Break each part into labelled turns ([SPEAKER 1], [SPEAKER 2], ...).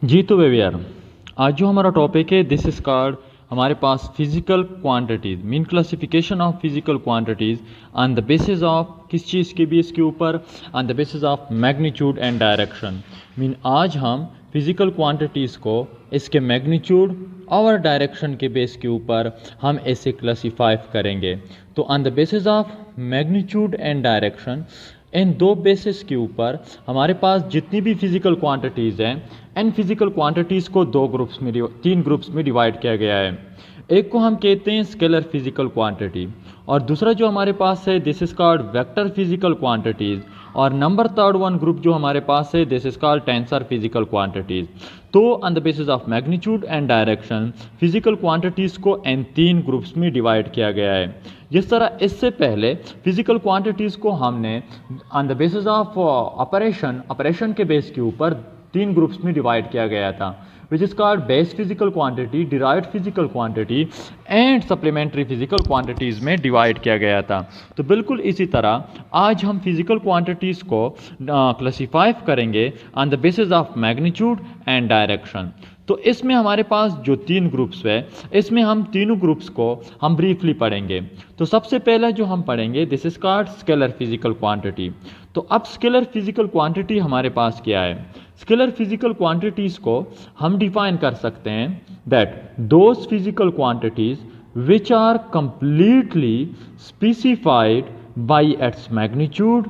[SPEAKER 1] जी तो बेबियर, आज जो हमारा टॉपिक है दिस इज कॉल्ड हमारे पास physical quantities mean classification of physical quantities on the basis of किस चीज़ के बेस के ऊपर, on the basis of magnitude and direction. Mean आज हम फिजिकल क्वांटिटीज़ को इसके मैग्नीट्यूड और डायरेक्शन के बेस के ऊपर हम ऐसे क्लासीफाई करेंगे। तो on the basis of magnitude and direction, इन दो बेसिस के ऊपर हमारे पास जितनी भी फिजिकल क्वांटिटीज़ हैं, इन फिजिकल क्वांटिटीज़ को तीन ग्रुप्स में डिवाइड किया गया है। एक को हम कहते हैं स्केलर फिजिकल क्वांटिटी, और दूसरा जो हमारे पास है this is called vector physical quantities, और नंबर थर्ड वन ग्रुप जो हमारे पास है this is called tensor physical quantities. तो on the basis of magnitude and direction physical quantities को इन तीन ग्रुप्स में डिवाइड किया गया है। जिस तरह इससे पहले फिजिकल क्वांटिटीज़ को हमने on the basis of operation के बेस के ऊपर तीन ग्रुप्स में डिवाइड किया गया था, which is called base physical quantity, derived physical quantity and supplementary physical quantities में डिवाइड किया गया था। तो बिल्कुल इसी तरह आज हम फिजिकल क्वांटिटीज़ को क्लासीफाई करेंगे on the basis of magnitude and direction. तो इसमें हमारे पास जो तीन ग्रुप्स है, इसमें हम तीनों ग्रुप्स को हम ब्रीफली पढ़ेंगे। तो सबसे पहला जो हम पढ़ेंगे this is called scalar physical quantity. तो अब स्केलर फिजिकल क्वांटिटी हमारे पास क्या है? स्केलर फिजिकल क्वांटिटीज़ को हम डिफाइन कर सकते हैं that those physical quantities which are completely specified by its magnitude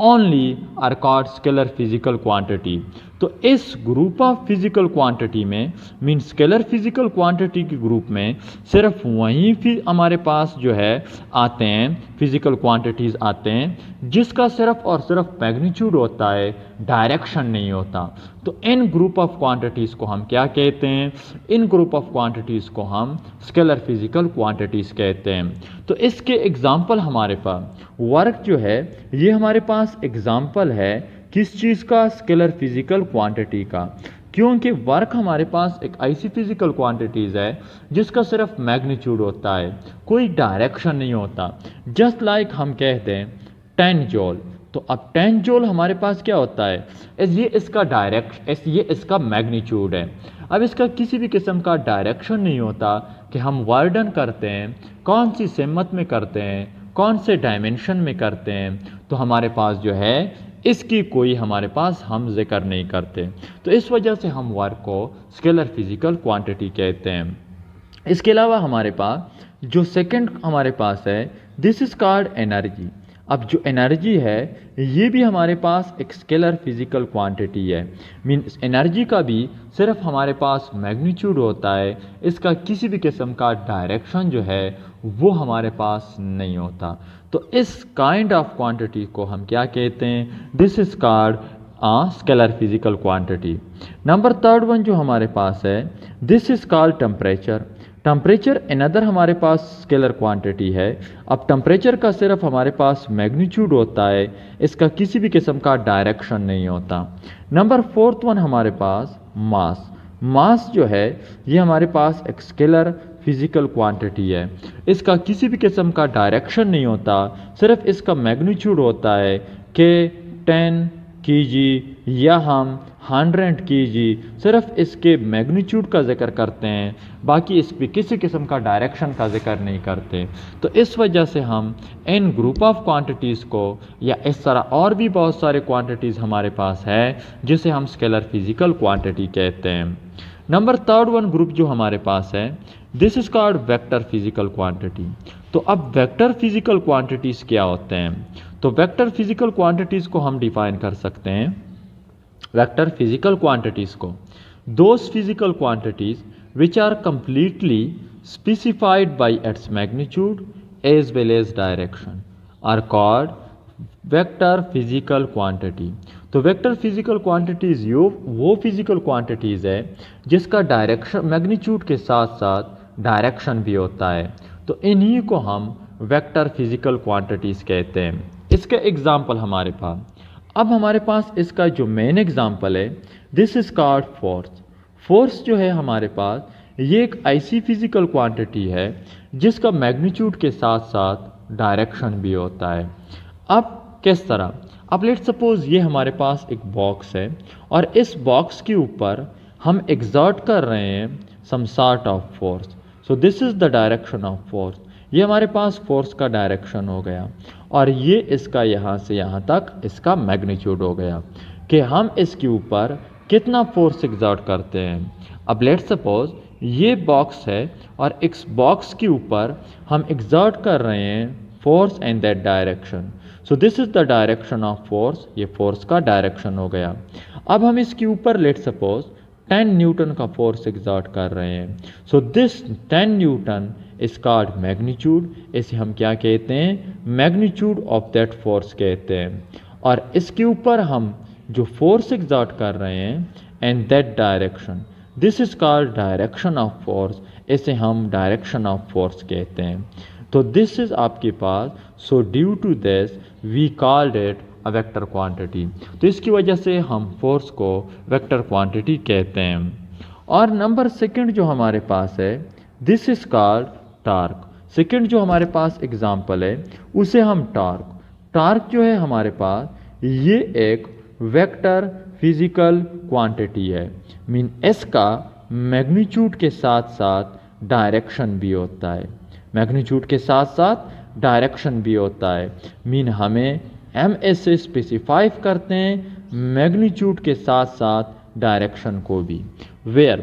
[SPEAKER 1] only are called scalar physical quantity. तो इस ग्रुप ऑफ फिजिकल क्वांटिटी में मीन स्केलर फिजिकल क्वांटिटी के ग्रुप में सिर्फ वहीं फिर हमारे पास जो है आते हैं फिजिकल क्वांटिटीज़ आते हैं जिसका सिर्फ और सिर्फ मैग्नीट्यूड होता है, डायरेक्शन नहीं होता। तो इन ग्रुप ऑफ क्वांटिटीज़ को हम क्या कहते हैं? इन ग्रुप ऑफ क्वांटिटीज़ को हम स्केलर फिजिकल क्वांटिटीज़ कहते हैं। तो इसके एग्जाम्पल हमारे पास वर्क जो है ये हमारे पास एग्जाम्पल है किस चीज़ का? स्केलर फिजिकल क्वांटिटी का। क्योंकि वर्क हमारे पास एक ऐसी फिजिकल क्वांटिटीज़ है जिसका सिर्फ मैग्नीट्यूड होता है, कोई डायरेक्शन नहीं होता। जस्ट लाइक हम कहते हैं 10 जूल। तो अब 10 जूल हमारे पास क्या होता है? ये इसका मैग्नीट्यूड है। अब इसका किसी भी किस्म का डायरेक्शन नहीं होता कि हम वर्डन करते हैं कौन सी सिमत में करते हैं, कौन से डायमेंशन में करते हैं। तो हमारे पास जो है इसकी कोई हमारे पास हम जिक्र नहीं करते। तो इस वजह से हम वर्क को स्केलर फिजिकल क्वांटिटी कहते हैं। इसके अलावा हमारे पास जो सेकंड हमारे पास है दिस इज कॉल्ड एनर्जी। अब जो एनर्जी है ये भी हमारे पास एक स्केलर फिजिकल क्वांटिटी है। मीन्स एनर्जी का भी सिर्फ हमारे पास मैग्नीट्यूड होता है, इसका किसी भी किस्म का डायरेक्शन जो है वो हमारे पास नहीं होता। तो इस काइंड ऑफ क्वांटिटी को हम क्या कहते हैं? This is called scalar physical quantity. Number third one जो हमारे पास है this is called temperature. Temperature another हमारे पास स्केलर क्वांटिटी है। अब टेम्परेचर का सिर्फ हमारे पास मैग्नीट्यूड होता है, इसका किसी भी किस्म का डायरेक्शन नहीं होता। नंबर फोर्थ वन हमारे पास मास। मास जो है ये हमारे पास एक स्केलर फिजिकल क्वांटिटी है, इसका किसी भी किस्म का डायरेक्शन नहीं होता, सिर्फ इसका मैग्नीट्यूड होता है कि 10 kg या हम 100 kg, सिर्फ इसके मैग्नीट्यूड का जिक्र करते हैं, बाकी इस पर किसी किस्म का डायरेक्शन का जिक्र नहीं करते। तो इस वजह से हम इन ग्रुप ऑफ क्वांटिटीज़ को या इस तरह और भी बहुत सारे क्वांटिटीज़ हमारे पास है जिसे हम स्केलर फिजिकल क्वांटिटी कहते हैं। नंबर थर्ड वन ग्रुप जो हमारे पास है this is called vector physical quantity. तो अब वेक्टर फिजिकल क्वांटिटीज़ क्या होते हैं? तो वेक्टर फिजिकल क्वांटिटीज़ को हम डिफाइन कर सकते हैं वेक्टर फिजिकल क्वांटिटीज़ को those physical quantities which are completely specified by its magnitude as well as direction are called vector physical quantity. तो वेक्टर फिजिकल क्वांटिटीज़ वो फिजिकल क्वांटिटीज़ है जिसका डायरेक्शन मैग्नीट्यूड के साथ साथ डायरेक्शन भी होता है। तो इन्हीं को हम वेक्टर फिजिकल क्वांटिटीज़ कहते हैं। इसके एग्जाम्पल हमारे पास, अब हमारे पास इसका जो मेन एग्जाम्पल है this is called force. Force जो है हमारे पास ये एक ऐसी फिजिकल क्वांटिटी है जिसका मैग्नीट्यूड के साथ साथ डायरेक्शन भी होता है। अब किस तरह? अब लेट्स सपोज ये हमारे पास एक बॉक्स है और इस बॉक्स के ऊपर हम एग्जर्ट कर रहे हैं some sort of force, so this is the direction of force. ये हमारे पास फोर्स का डायरेक्शन हो गया, और ये इसका यहाँ से यहाँ तक इसका मैग्नीट्यूड हो गया कि हम इसके ऊपर कितना फोर्स एग्जर्ट करते हैं। अब लेट्स सपोज ये बॉक्स है और इस बॉक्स के ऊपर हम एग्जर्ट कर रहे हैं force in that direction, so this is the direction of force. ये फोर्स का डायरेक्शन हो गया। अब हम इसके ऊपर लेट्स सपोज 10 न्यूटन का फोर्स एग्जर्ट कर रहे हैं, so this 10 Newton is called magnitude. इसे हम क्या कहते हैं? मैग्नीट्यूड ऑफ दैट फोर्स कहते हैं। और इसके ऊपर हम जो फोर्स एग्जर्ट कर रहे हैं in that direction, this is called direction of force. इसे हम डायरेक्शन ऑफ फोर्स कहते हैं। तो दिस इज आपके पास, so due to this we called it a vector quantity. तो इसकी वजह से हम फोर्स को वेक्टर क्वांटिटी कहते हैं। और नंबर सेकंड जो हमारे पास है, this is called torque. Second जो हमारे पास एग्जांपल है उसे हम टार्क। टार्क जो है हमारे पास ये एक वेक्टर फिजिकल क्वांटिटी है। मीन इसका मैग्नीट्यूड के साथ साथ डायरेक्शन भी होता है। मैग्नीट्यूड के साथ साथ डायरेक्शन भी होता है। मीन हमें एम एस से स्पेसिफाई करते हैं मैग्नीट्यूड के साथ साथ डायरेक्शन को भी। Where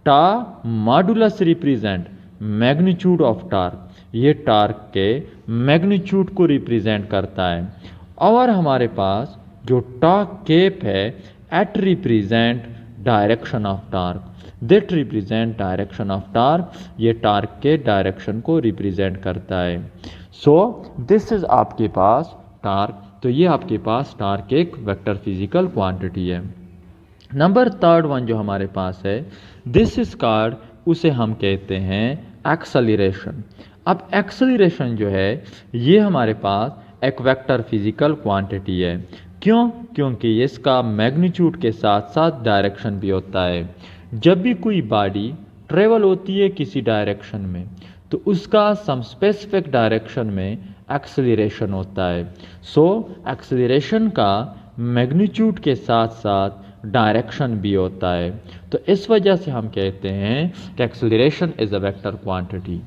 [SPEAKER 1] tau modulus represent magnitude of torque, ये टार्क के मैग्नीट्यूड को रिप्रेजेंट करता है। और हमारे पास जो टार्क केप है at represent direction of torque, that represent direction of torque, ये टार्क के डायरेक्शन को रिप्रेजेंट करता है। सो दिस इज आपके पास टार्क। तो ये आपके पास टार्क एक वेक्टर फिजिकल क्वांटिटी है। नंबर थर्ड वन जो हमारे पास है, दिस इज कॉल्ड, उसे हम कहते हैं एक्सेलरेशन। अब एक्सेलरेशन जो है ये हमारे पास एक वेक्टर फिजिकल क्वांटिटी है। क्यों? क्योंकि इसका मैग्नीट्यूड के साथ साथ डायरेक्शन भी होता है। जब भी कोई बॉडी ट्रेवल होती है किसी डायरेक्शन में, तो उसका सम स्पेसिफिक डायरेक्शन में एक्सेलरेशन होता है। सो एक्सेलरेशन का मैग्नीट्यूड के साथ साथ डायरेक्शन भी होता है। तो इस वजह से हम कहते हैं कि acceleration is a vector quantity.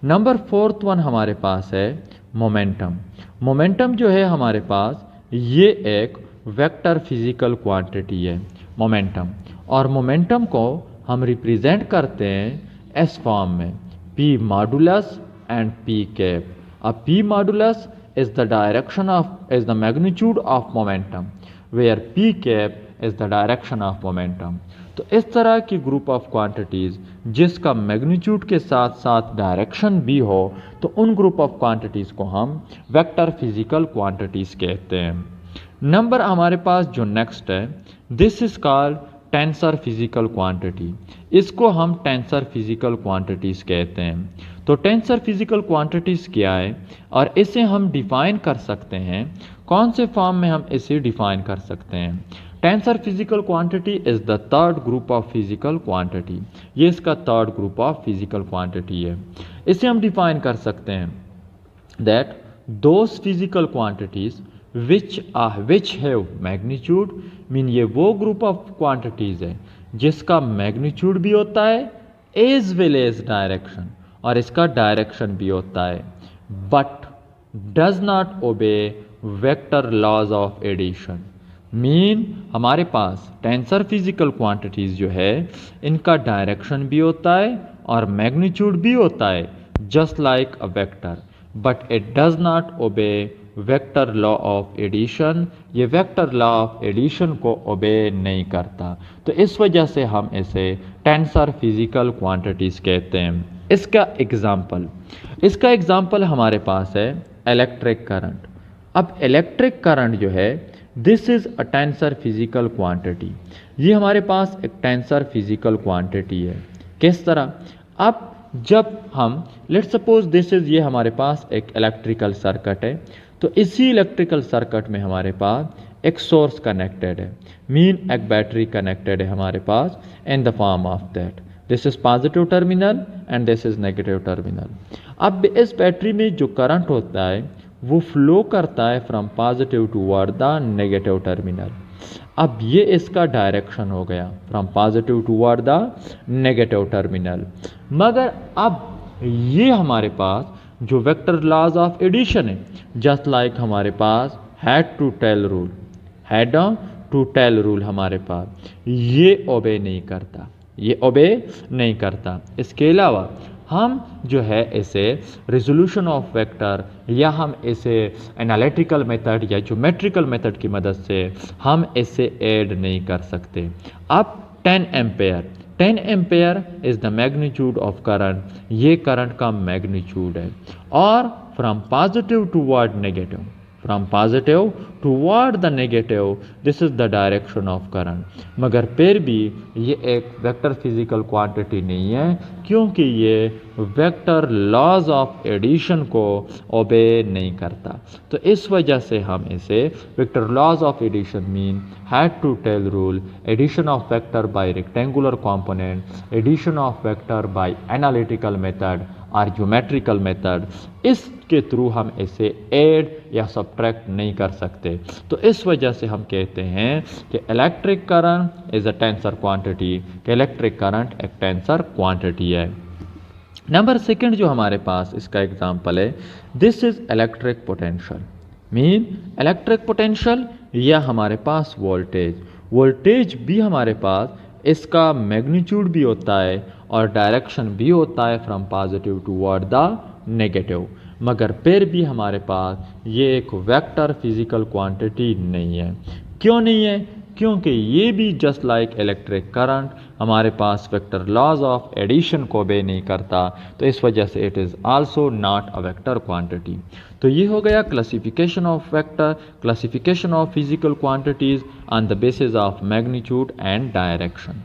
[SPEAKER 1] Number fourth one हमारे पास है मोमेंटम। मोमेंटम जो है हमारे पास ये एक वेक्टर फिजिकल क्वांटिटी है मोमेंटम। और मोमेंटम को हम रिप्रेजेंट करते हैं एस फॉर्म में, P modulus and P cap. अब P modulus is the direction of, is the magnitude of momentum, where P cap is the direction of momentum। तो इस तरह की ग्रुप ऑफ क्वांटिटीज़ जिसका मैग्नीट्यूड के साथ साथ डायरेक्शन भी हो, तो उन ग्रुप ऑफ क्वांटिटीज़ को हम वेक्टर फिजिकल क्वांटिटीज़ कहते हैं। नंबर हमारे पास जो नेक्स्ट है, this is called tensor physical quantity. इसको हम टेंसर फिजिकल क्वांटिटीज़ कहते हैं। तो टेंसर फिजिकल क्वांटिटीज़ क्या है और इसे हम डिफ़ाइन कर सकते हैं, कौन से फॉर्म में हम इसे डिफ़ाइन कर सकते हैं? Tensor physical quantity is the third group of physical quantity. ये इसका third group of physical quantity है। इसे हम डिफ़ाइन कर सकते हैं that those physical quantities which have magnitude, mean ये वो ग्रुप ऑफ क्वांटिटीज़ है जिसका मैग्नीट्यूड भी होता है एज वेल एज डायरेक्शन, और इसका डायरेक्शन भी होता है, but does not obey vector laws of addition. Mean हमारे पास टेंसर फिजिकल क्वांटिटीज़ जो है इनका डायरेक्शन भी होता है और मैग्नीट्यूड भी होता है just like a vector, but it does not obey vector law of addition. ये वेक्टर लॉ ऑफ एडिशन को ओबे नहीं करता। तो इस वजह से हम इसे टेंसर फिजिकल क्वांटिटीज़ कहते हैं। इसका एग्जाम्पल हमारे पास है इलेक्ट्रिक करंट। अब इलेक्ट्रिक करंट जो है this is a tensor physical quantity. ये हमारे पास एक टेंसर फिजिकल क्वांटिटी है। किस तरह? अब जब हम लेट्स सपोज दिस इज़, ये हमारे पास एक इलेक्ट्रिकल सर्किट है, तो इसी इलेक्ट्रिकल सर्किट में हमारे पास एक सोर्स कनेक्टेड है, मीन एक बैटरी कनेक्टेड है हमारे पास in the form of that this is positive terminal and this is negative terminal. अब इस बैटरी में जो करंट होता है वो फ्लो करता है from positive toward the negative terminal. अब ये इसका डायरेक्शन हो गया from positive toward the negative terminal. मगर अब ये हमारे पास जो वेक्टर लॉज ऑफ एडिशन है, जस्ट लाइक हमारे पास head to tail rule, head to tail rule हमारे पास ये ओबे नहीं करता, ये ओबे नहीं करता। इसके अलावा हम जो है इसे रिजोल्यूशन ऑफ वेक्टर या हम इसे एनालिटिकल मेथड या ज्योमेट्रिकल मेथड की मदद से हम इसे ऐड नहीं कर सकते। अब 10 ampere, 10 ampere is the magnitude of current, ये करंट का मैग्नीट्यूड है। और from positive toward negative, from positive toward the negative, this is the direction of current. मगर फिर भी ये एक वेक्टर फिजिकल क्वांटिटी नहीं है, क्योंकि ये वेक्टर लॉज ऑफ एडिशन को ओबे नहीं करता। तो इस वजह से हम इसे vector laws of addition mean head to tail rule, addition of vector by rectangular component, addition of vector by analytical method और ज्योमेट्रिकल मेथड, इसके थ्रू हम इसे ऐड या सब्ट्रैक्ट नहीं कर सकते। तो इस वजह से हम कहते हैं कि electric current is a tensor quantity, कि इलेक्ट्रिक करंट एक टेंसर क्वांटिटी है। नंबर सेकंड जो हमारे पास इसका एग्जांपल है, this is electric potential, mean electric potential या हमारे पास वोल्टेज, वोल्टेज भी हमारे पास इसका मैग्नीट्यूड भी होता है और डायरेक्शन भी होता है from positive toward the negative. मगर फिर भी हमारे पास ये एक वेक्टर फिजिकल क्वांटिटी नहीं है। क्यों नहीं है? क्योंकि ये भी जस्ट लाइक इलेक्ट्रिक करंट हमारे पास वेक्टर लॉज ऑफ एडिशन को ओबे नहीं करता, तो इस वजह से it is also not a vector quantity. तो ये हो गया classification of vector, classification of physical quantities on the basis of magnitude and direction.